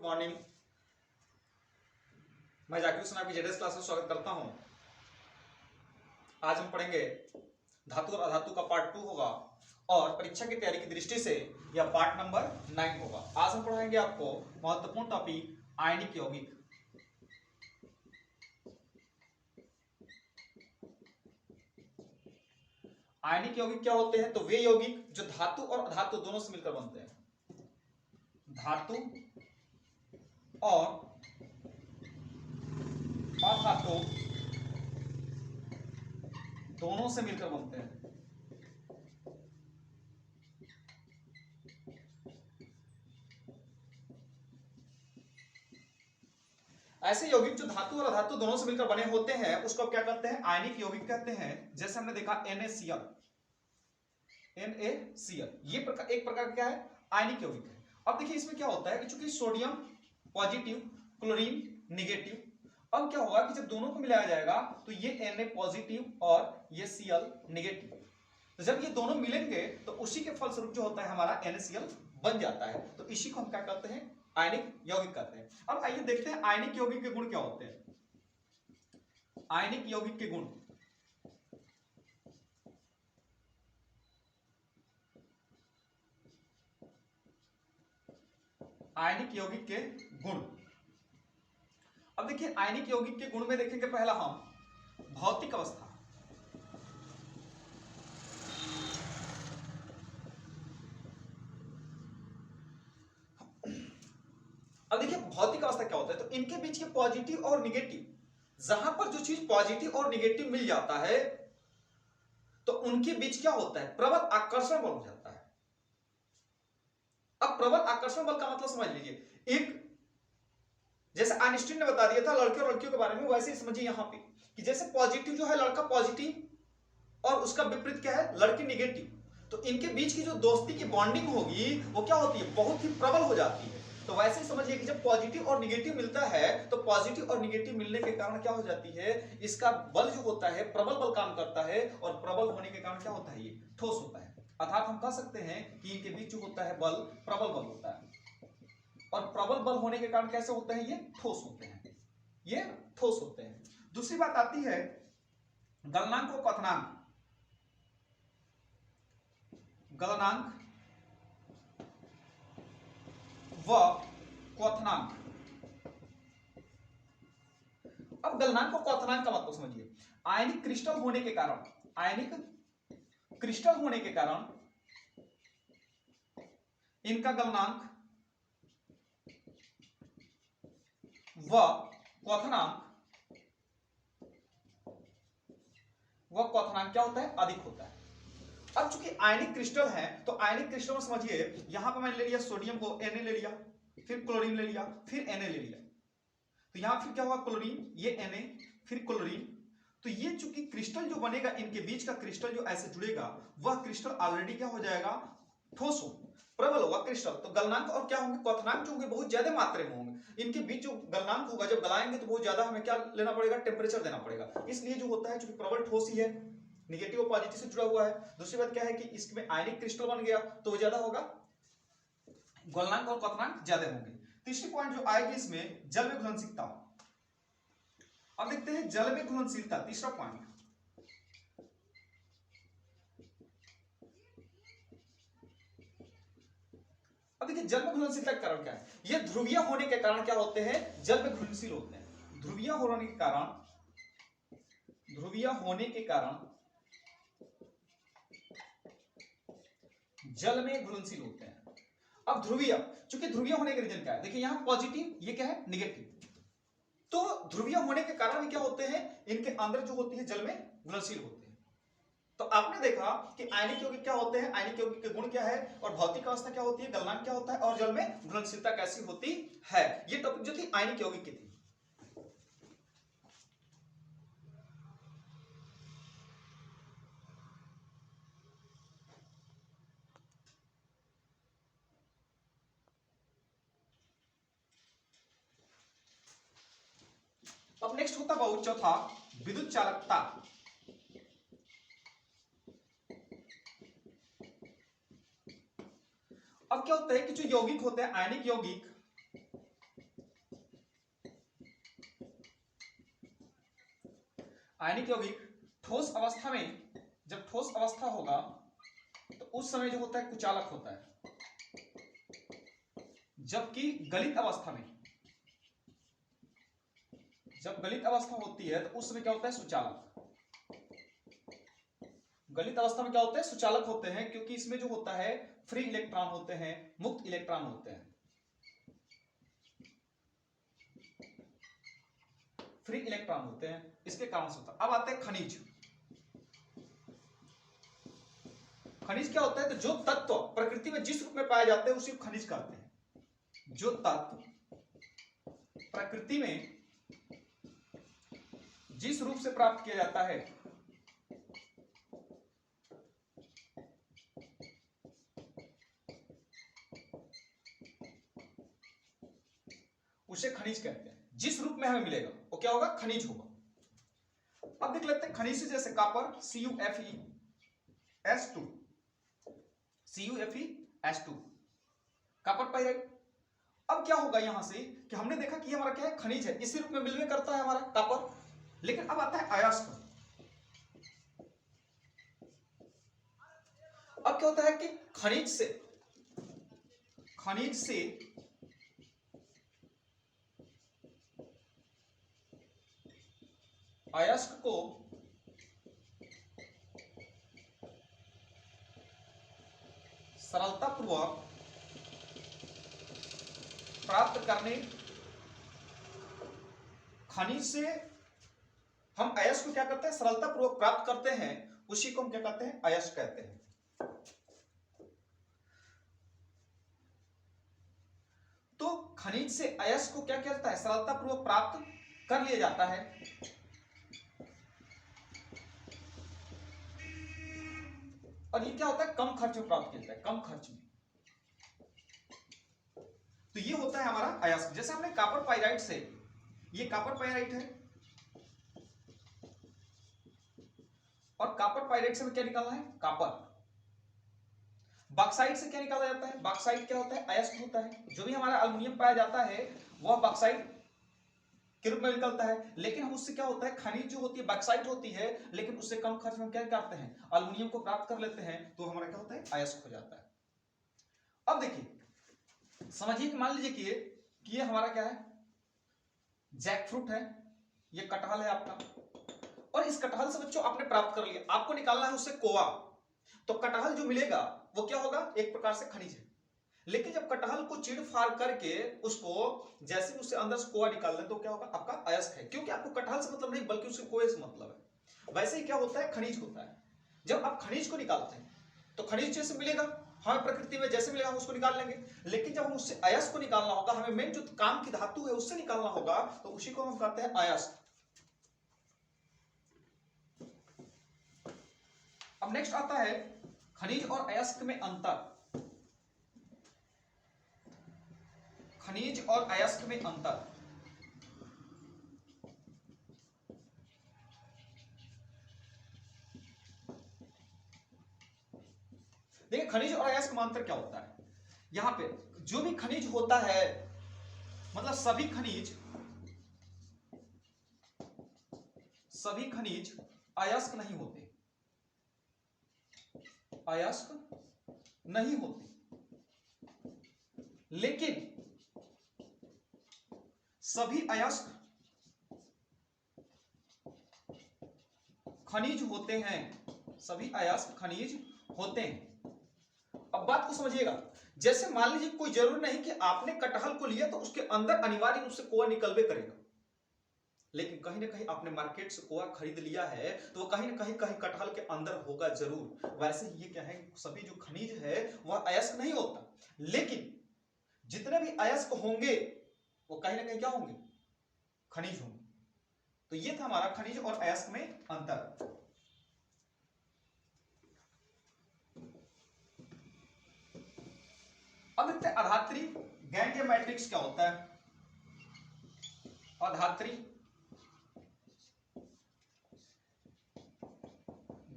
Morning. मैं जाकिर हुसैन आपकी JDS class में स्वागत करता हूं। आज हम पढ़ेंगे धातु और अधातु का पार्ट 2 होगा और परीक्षा की तैयारी की दृष्टि से यह पार्ट नंबर 9 होगा। आज हम पढ़ाएंगे आपको महत्वपूर्ण टॉपिक आयनिक यौगिक। आयनिक यौगिक क्या होते हैं? तो वे यौगिक जो धातु और अधातु दोनों से मिलकर बनते हैं। धातु और अधातु दोनों से मिलकर बनते हैं। ऐसे यौगिक जो धातु और अधातु दोनों से मिलकर बने होते हैं उसको क्या कहते हैं? आयनिक यौगिक कहते हैं। जैसे हमने देखा NaCl, ये एक प्रकार क्या है? आयनिक यौगिक है। अब देखिए इसमें क्या होता है कि चूंकि सोडियम पॉजिटिव, क्लोरीन निगेटिव, अब क्या होगा कि जब दोनों को मिलाया जाएगा तो ये Na पॉजिटिव और ये Cl निगेटिव, तो जब ये दोनों मिलेंगे तो उसी के फलस्वरूप जो होता है हमारा NaCl बन जाता है। तो इसी को हम क्या कहते हैं? आयनिक यौगिक कहते हैं। अब आइए देखते हैं आयनिक यौगिक के गुण क्या होते हैं। आयनिक यौगिक के गुण, आयनिक यौगिक के गुण। अब देखिए आयनिक यौगिक के गुण में देखेंगे पहला हम भौतिक अवस्था। अब देखिए भौतिक अवस्था क्या होता है, तो इनके बीच के पॉजिटिव और निगेटिव, जहां पर जो चीज पॉजिटिव और निगेटिव मिल जाता है तो उनके बीच क्या होता है? प्रबल आकर्षण बल हो जाता है। अब प्रबल आकर्षण बल का मतलब समझ लीजिए, एक जैसे आइंस्टीन ने बता दिया था लड़के और लड़कियों के बारे में, वैसे ही समझिए यहां पे कि जैसे पॉजिटिव जो है लड़का पॉजिटिव और उसका विपरीत क्या है? लड़की निगेटिव, तो इनके बीच की जो दोस्ती की बॉन्डिंग होगी वो क्या होती है? बहुत ही प्रबल हो जाती है। तो वैसे ही समझिए कि जब पॉजिटिव और निगेटिव मिलता है तो पॉजिटिव और निगेटिव मिलने के कारण क्या हो जाती है? इसका बल जो होता है प्रबल बल काम करता है, और प्रबल होने के कारण क्या होता है? ये ठोस होता है। अर्थात हम कह सकते हैं कि इनके बीच जो होता है बल प्रबल बल होता है, और प्रबल बल होने के कारण कैसे होते हैं? ये ठोस होते हैं, ये ठोस होते हैं। दूसरी बात आती है गलनांक व क्वथनांक। गलनांक व क्वथनांक। अब गलनांक व क्वथनांक का मतलब समझिए, आयनिक क्रिस्टल होने के कारण, आयनिक क्रिस्टल होने के कारण इनका गलनांक व क्वथनांक क्या होता है? अधिक होता है। अब चूंकि आयनिक क्रिस्टल है तो आयनिक क्रिस्टल में समझिए यहां पर मैंने ले लिया सोडियम को, Na ले लिया, फिर क्लोरीन ले लिया, फिर Na ले लिया, तो यहां फिर क्या हुआ? क्लोरीन, ये Na, फिर क्लोरीन। तो ये चूंकि क्रिस्टल जो बनेगा, इनके बीच का क्रिस्टल जो ऐसे जुड़ेगा, वह क्रिस्टल ऑलरेडी क्या हो जाएगा? ठोस हो, प्रबल होगा क्रिस्टल। तो गलनांक और क्या होंगे? क्वथनांक जो होंगे बहुत ज्यादा मात्रा में होंगे। इनके बीच जो गलनांक होगा, जब गलाएंगे तो बहुत ज्यादा हमें क्या लेना पड़ेगा? टेम्परेचर देना पड़ेगा। इसलिए जो होता है चूंकि प्रबल ठोस ही है, निगेटिव और पॉजिटिव से जुड़ा हुआ है। दूसरी बात क्या है कि इसमें आयनिक क्रिस्टल बन गया तो ज्यादा होगा, गलनांक और क्वथनांक ज्यादा होंगे। तीसरी पॉइंट जो आएगी इसमें जल में घुलनशीलता। अब देखते हैं जल में घुलनशीलता, तीसरा पॉइंट। अब देखिए जल में घुलनशीलता का कारण क्या है? ये ध्रुवीय होने के कारण क्या होते हैं? जल में घुलनशील होते हैं। ध्रुवीय होने के कारण, ध्रुवीय होने के कारण जल में घुलनशील होते हैं। अब ध्रुवीय, चूंकि ध्रुवीय होने के रीजन क्या है? देखिए यहां पॉजिटिव, ये क्या है? निगेटिव। तो ध्रुवीय होने के कारण भी क्या होते हैं? इनके अंदर जो होती है जल में घुलनशील होते हैं। तो आपने देखा कि आयनिक यौगिक क्या होते हैं, आयनिक यौगिक के गुण क्या है, और भौतिक अवस्था क्या होती है, गलनांक क्या होता है, और जल में घुलनशीलता कैसी होती है। ये टॉपिक जो थी आयनिक यौगिक की थी। अब नेक्स्ट होता बहुत चौथा विद्युत चालकता। अब क्या होता है कि जो यौगिक होते हैं आयनिक यौगिक, आयनिक यौगिक ठोस अवस्था में, जब ठोस अवस्था होगा तो उस समय जो होता है कुचालक होता है, जबकि गलित अवस्था में, जब गलित अवस्था होती है तो उस समय क्या होता है सुचालक। गलित अवस्था में क्या होता है सुचालक होते हैं, क्योंकि इसमें जो होता है फ्री इलेक्ट्रॉन होते हैं, मुक्त इलेक्ट्रॉन होते हैं, फ्री इलेक्ट्रॉन होते हैं, इसके कारण से होता है। अब आते हैं खनिज। खनिज क्या होता है, तो जो तत्व प्रकृति में जिस रूप में पाए जाते हैं उसी को खनिज कहते हैं। जो तत्व प्रकृति में जिस रूप से प्राप्त किया जाता है उसे खनिज कहते हैं। जिस रूप में हमें मिलेगा वो क्या होगा, खनिज होगा। अब देख लेते हैं खनिज जैसे copper CuFeS2, CuFeS2 copper pyrite. अब क्या होगा यहां से कि हमने देखा कि हमारा क्या है खनिज है, इसी रूप में मिलवे करता है हमारा कॉपर। लेकिन अब आता है अयस्क। अब क्या होता है कि खनिज से अयस्क को सरलतापूर्वक प्राप्त करने, खनिज से हम अयस्क को क्या करते हैं सरलतापूर्वक प्राप्त करते हैं, उसी को हम क्या कहते हैं अयस्क कहते हैं। तो खनिज से अयस्क को क्या कहता है सरलतापूर्वक प्राप्त कर लिया जाता है। और ये क्या होता है कम खर्च में प्राप्त किया जाता है, कम खर्च में। तो ये होता है हमारा अयस्क। जैसे हमने कॉपर पाइराइट से, ये कॉपर पाइराइट है और कॉपर पाइराइट से क्या निकालना है कॉपर। बॉक्साइट से क्या निकाला जाता है, बॉक्साइट क्या होता है अयस्क होता है। जो भी हमारा अल्युमिनियम पाया जाता है वह बॉक्साइट के रूप में निकलता है। लेकिन हम उससे क्या होता है खनिज जो होती है बॉक्साइट होती है, लेकिन उससे कम खर्च में क्या करते हैं अल्युमिनियम को प्राप्त कर लेते हैं, तो हमारा क्या होता है अयस्क हो जाता है। अब देखिए समझिए कि मान लीजिए कि ये हमारा क्या है जैक फ्रूट है, ये कटहल है आपका, और इस कटहल से बच्चों आपने प्राप्त कर लिया, आपको निकालना है उससे कोआ। तो कटहल जो मिलेगा वो क्या होगा एक प्रकार से खनिज है। लेकिन जब कटहल को चीड़ फाड़ करके उसको जैसे उससे अंदर से कोआ निकाल लें तो क्या होगा आपका अयस्क है, क्योंकि आपको कटहल से मतलब नहीं बल्कि उसके कोए से मतलब है। वैसे ही क्या होता है खनिज होता है। जब आप खनिज को निकालते हैं तो खनिज जैसे मिलेगा हमें प्रकृति में जैसे मिलेगा हम उसको निकाल लेंगे। लेकिन जब हम उससे अयस्क को निकालना होगा, हमें मेन जो काम की धातु है उससे निकालना होगा, तो उसी को हम कहते हैं अयस्क। अब नेक्स्ट आता है खनिज और अयस्क में अंतर। खनिज और अयस्क में अंतर। देखिए खनिज और अयस्क में अंतर क्या होता है। यहां पे जो भी खनिज होता है मतलब सभी खनिज अयस्क नहीं होते, अयस्क नहीं होते। लेकिन सभी अयस्क खनिज होते हैं, सभी अयस्क खनिज होते हैं। अब बात को समझिएगा, जैसे मान लीजिए कोई जरूरी नहीं कि आपने कटहल को लिया तो उसके अंदर अनिवार्य रूप से कोआ निकलबे करेगा, लेकिन कहीं ना कहीं आपने मार्केट से कोआ खरीद लिया है तो वो कहीं ना कहीं कटहल के अंदर होगा जरूर। वैसे ही ये क्या है सभी जो खनिज है वह अयस्क नहीं होता, लेकिन जितने भी अयस्क होंगे वो कहीं ना कहीं क्या होंगे खनिज होंगे। तो ये था हमारा खनिज और अयस्क में अंतर। अब देखते हैं आधात्री गैंग या मैट्रिक्स क्या होता है। आधात्री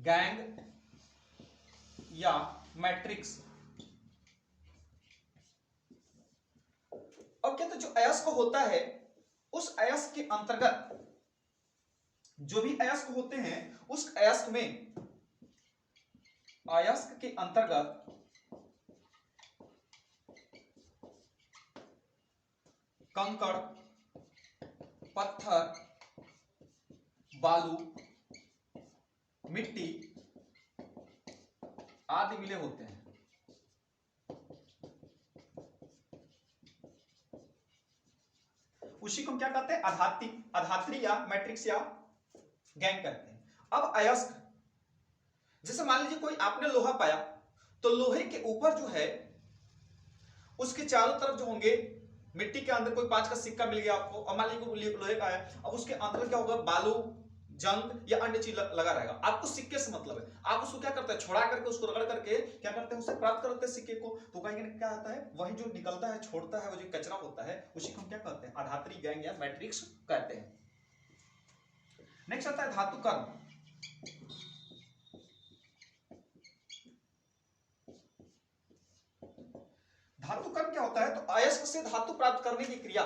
गैंग या मैट्रिक्स। अब क्या तो जो अयस्क होता है उस अयस्क के अंतर्गत जो भी अयस्क होते हैं उस अयस्क में अयस्क के अंतर्गत कंकड़, पत्थर, बालू, मिट्टी आदि मिले होते हैं। उसी को हम क्या कहते हैं? आधात्री या मैट्रिक्स या गैंग कहते हैं। अब अयस्क, जैसे मान लीजिए कोई आपने लोहा पाया, तो लोहे के ऊपर जो है उसके चारों तरफ जो होंगे, मिट्टी के अंदर कोई 5 का सिक्का मिल गया आपको, और मान लीजिए लोहे का है, अब उसके अंदर क्या होगा? बालू, जंग या अन्य चीज लगा रहेगा। आपको सिक्के से मतलब है, आप उसको क्या करते हैं? छोड़ा करके उसको रगड़ करके क्या करते हैं? उसे प्राप्त करते हैं सिक्के को। तो कहीं क्या आता है? वही जो निकलता है, छोड़ता है, वो जो कचरा होता है, उसी को हम क्या कहते हैं? आधात्री, गैंग या मैट्रिक्स कहते हैं। नेक्स्ट आता है धातु कर्म। धातु कर्म क्या होता है? तो अयस्क से धातु प्राप्त करने की क्रिया,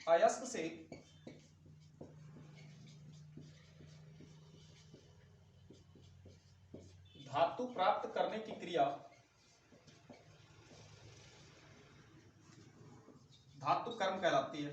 अयस्क से धातु प्राप्त करने की क्रिया धातु कर्म कहलाती है।